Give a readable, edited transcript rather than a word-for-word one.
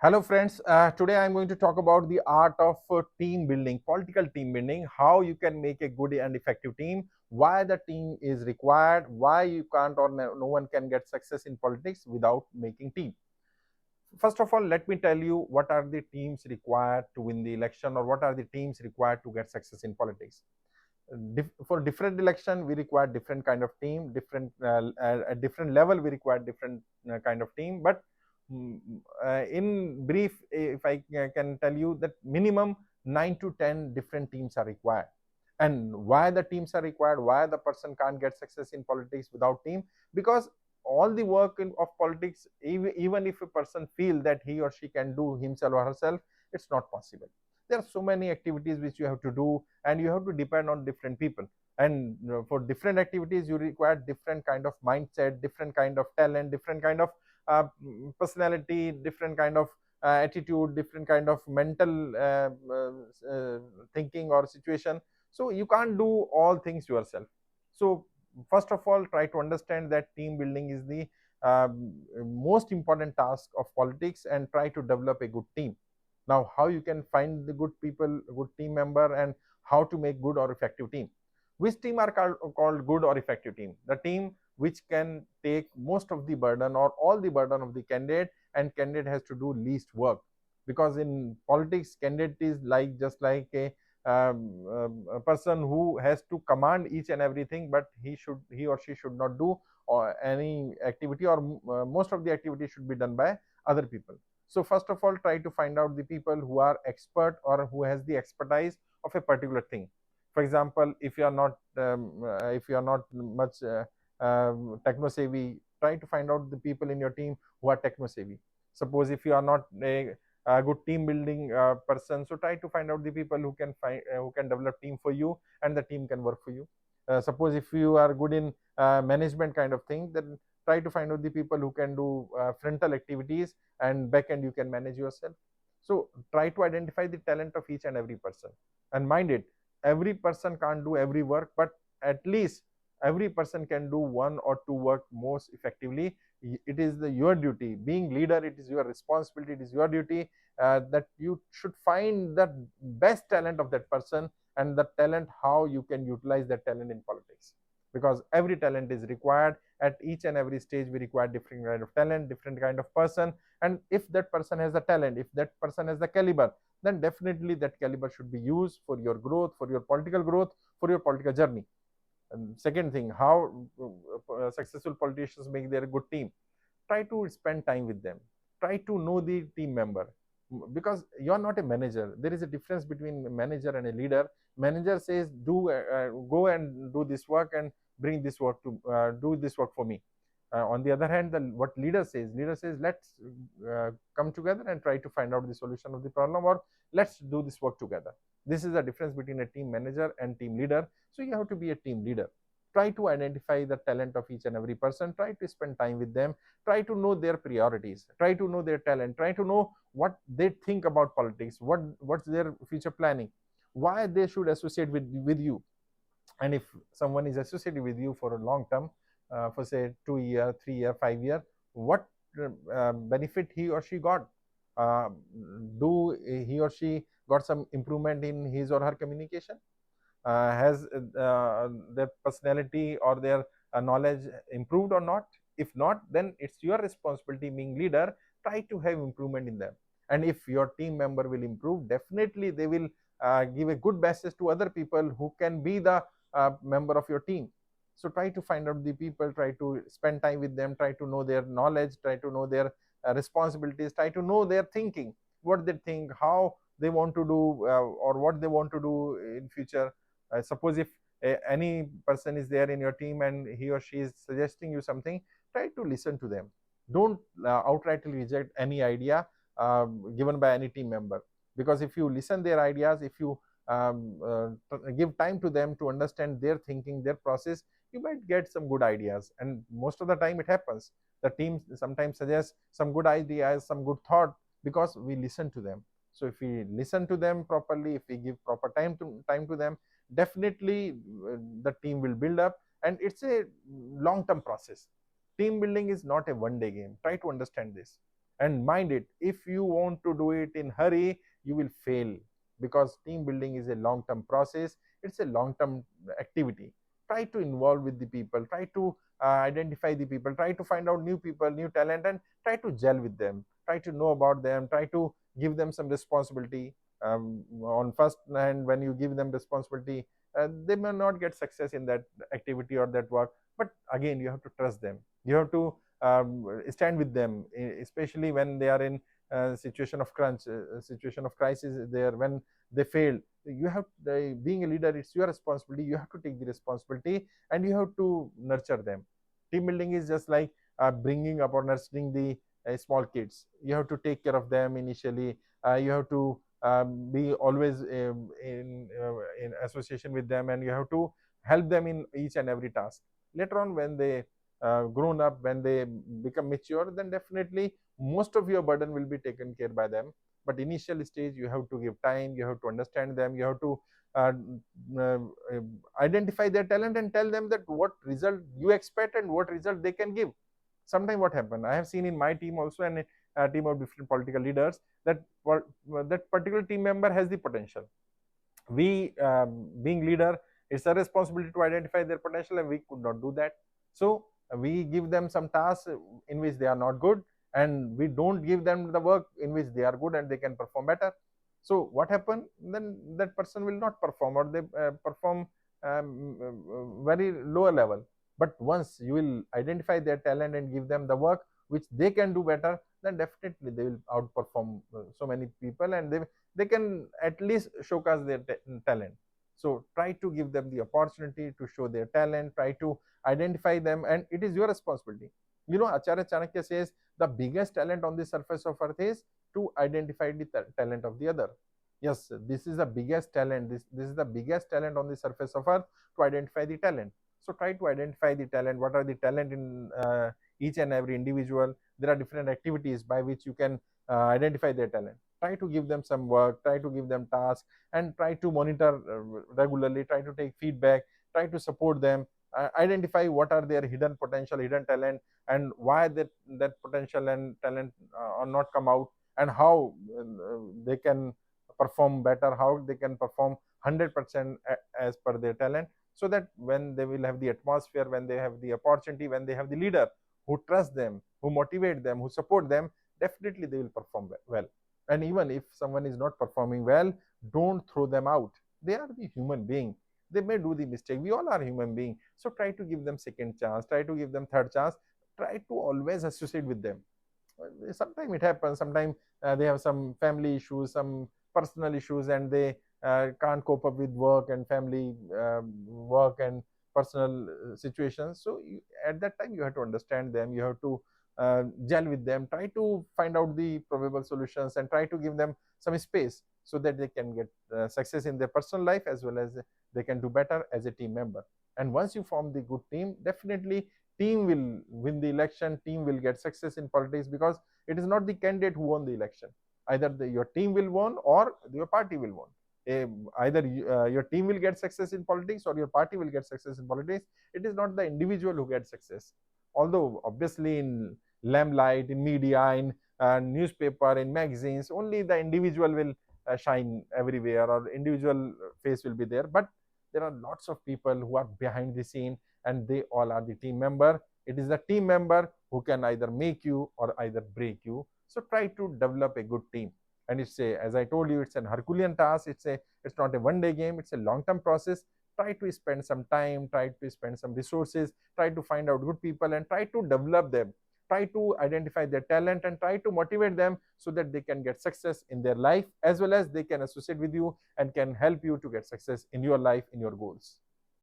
Hello friends, today I am going to talk about the art of team building, political team building, how you can make a good and effective team, why the team is required, why you can't or no one can get success in politics without making team. First of all, let me tell you what are the teams required to win the election, or what are the teams required to get success in politics. For different election, we require different kind of team, at different level we require different kind of team, but in brief, if I can tell you that minimum 9 to 10 different teams are required. And why the teams are required, why the person can't get success in politics without team? Because all the work of politics, even if a person feel that he or she can do himself or herself, it's not possible. There are so many activities which you have to do, and you have to depend on different people. And for different activities you require different kind of mindset, different kind of talent, different kind of personality, different kind of attitude, different kind of mental thinking or situation. So you can't do all things yourself. So first of all, try to understand that team building is the most important task of politics, and try to develop a good team. Now, how you can find the good people, good team member, and how to make good or effective team? Which team are called good or effective team? The team which can take most of the burden or all the burden of the candidate, and candidate has to do least work. Because in politics, candidate is like just like a person who has to command each and everything, but he or she should not do or any activity, or most of the activity should be done by other people. So first of all, try to find out the people who are expert or who has the expertise of a particular thing. For example, if you are not much techno savvy, try to find out the people in your team who are techno savvy. Suppose if you are not a good team building person, so try to find out the people who can develop team for you, and the team can work for you. Suppose if you are good in management kind of thing, then try to find out the people who can do frontal activities, and back end you can manage yourself. So try to identify the talent of each and every person. And mind it, every person can't do every work, but at least every person can do one or two work most effectively. It is your duty, being leader, it is your responsibility, it is your duty, that you should find the best talent of that person, and the talent, how you can utilize that talent in politics. Because every talent is required. At each and every stage we require different kind of talent, different kind of person. And if that person has the talent, if that person has the caliber, then definitely that caliber should be used for your growth, for your political growth, for your political journey. And second thing, how successful politicians make their good team? Try to spend time with them, try to know the team member. Because you are not a manager. There is a difference between a manager and a leader. Manager says, go and do this work, and bring this work to do this work for me. On the other hand, what leader says, let's come together and try to find out the solution of the problem, or let's do this work together. This is the difference between a team manager and team leader. So you have to be a team leader. Try to identify the talent of each and every person, try to spend time with them, try to know their priorities, try to know their talent, try to know what they think about politics, what's their future planning, why they should associate with you. And if someone is associated with you for a long term, for say 2 year, 3 year, 5 year, what benefit he or she got? uh, do he or she got some improvement in his or her communication? Has their personality or their knowledge improved or not? If not, then it's your responsibility, being leader, try to have improvement in them. And if your team member will improve, definitely they will give a good message to other people who can be the member of your team. So try to find out the people, try to spend time with them, try to know their knowledge, try to know their responsibilities, try to know their thinking, what they think, how they want to do, or what they want to do in future. Suppose if any person is there in your team and he or she is suggesting you something, try to listen to them. Don't outrightly reject any idea given by any team member. Because if you listen their ideas, if you give time to them to understand their thinking, their process, you might get some good ideas. And most of the time it happens, the team sometimes suggests some good ideas, some good thought, because we listen to them. So if we listen to them properly, if we give proper time to them, definitely the team will build up. And it's a long term process. Team building is not a one day game, try to understand this. And mind it, if you want to do it in hurry, you will fail, because team building is a long term process. It's a long term activity. Try to involve with the people, try to identify the people, try to find out new people, new talent, and try to gel with them, try to know about them, try to give them some responsibility. On first hand, when you give them responsibility, they may not get success in that activity or that work, but again, you have to trust them, you have to stand with them, especially when they are in a situation of crunch, situation of crisis there, when they fail. You have, being a leader, it's your responsibility, you have to take the responsibility, and you have to nurture them. Team building is just like bringing up or nurturing the small kids. You have to take care of them initially, you have to be always in association with them, and you have to help them in each and every task. Later on, when they grown up, when they become mature, then definitely most of your burden will be taken care by them. But initial stage, you have to give time, you have to understand them, you have to uh, uh, identify their talent and tell them that what result you expect and what result they can give. Sometimes what happen, I have seen in my team also, and a team of different political leaders, that that particular team member has the potential. We being leader, it's a responsibility to identify their potential, and we could not do that. So we give them some tasks in which they are not good, and we don't give them the work in which they are good and they can perform better. So what happened then, that person will not perform, or they perform very lower level. But once you will identify their talent and give them the work which they can do better, then definitely they will outperform so many people, and they can at least showcase their talent. So try to give them the opportunity to show their talent, try to identify them, and it is your responsibility. You know, Acharya Chanakya says the biggest talent on the surface of earth is to identify the talent of the other. Yes, this is the biggest talent, this is the biggest talent on the surface of earth, to identify the talent. So try to identify the talent, what are the talent in each and every individual. There are different activities by which you can identify their talent. Try to give them some work, try to give them tasks, and try to monitor regularly, try to take feedback, try to support them, identify what are their hidden potential, hidden talent, and why that potential and talent are not come out, and how they can perform better, how they can perform 100% as per their talent. So that when they will have the atmosphere, when they have the opportunity, when they have the leader who trust them, who motivate them, who support them, definitely they will perform well. And even if someone is not performing well, don't throw them out. They are the human being, they may do the mistake, we all are human being. So try to give them second chance, try to give them third chance, try to always associate with them. Sometimes it happens, sometimes they have some family issues, some personal issues, and they can't cope up with work and family, work and personal situations. So at that time, you have to understand them, you have to gel with them, try to find out the probable solutions, and try to give them some space, so that they can get success in their personal life, as well as they can do better as a team member. And once you form the good team, definitely team will win the election, team will get success in politics, because it is not the candidate who won the election. Either your team will win or your party will win. Either your team will get success in politics or your party will get success in politics. It is not the individual who gets success. Although obviously in limelight, in media, in newspaper, in magazines, only the individual will shine everywhere, or individual face will be there. But there are lots of people who are behind the scene, and they all are the team member. It is the team member who can either make you or either break you. So try to develop a good team. And it's a, as I told you, it's an Herculean task. It's not a one-day game, it's a long-term process. Try to spend some time, try to spend some resources, try to find out good people, and try to develop them, try to identify their talent, and try to motivate them, so that they can get success in their life, as well as they can associate with you and can help you to get success in your life, in your goals.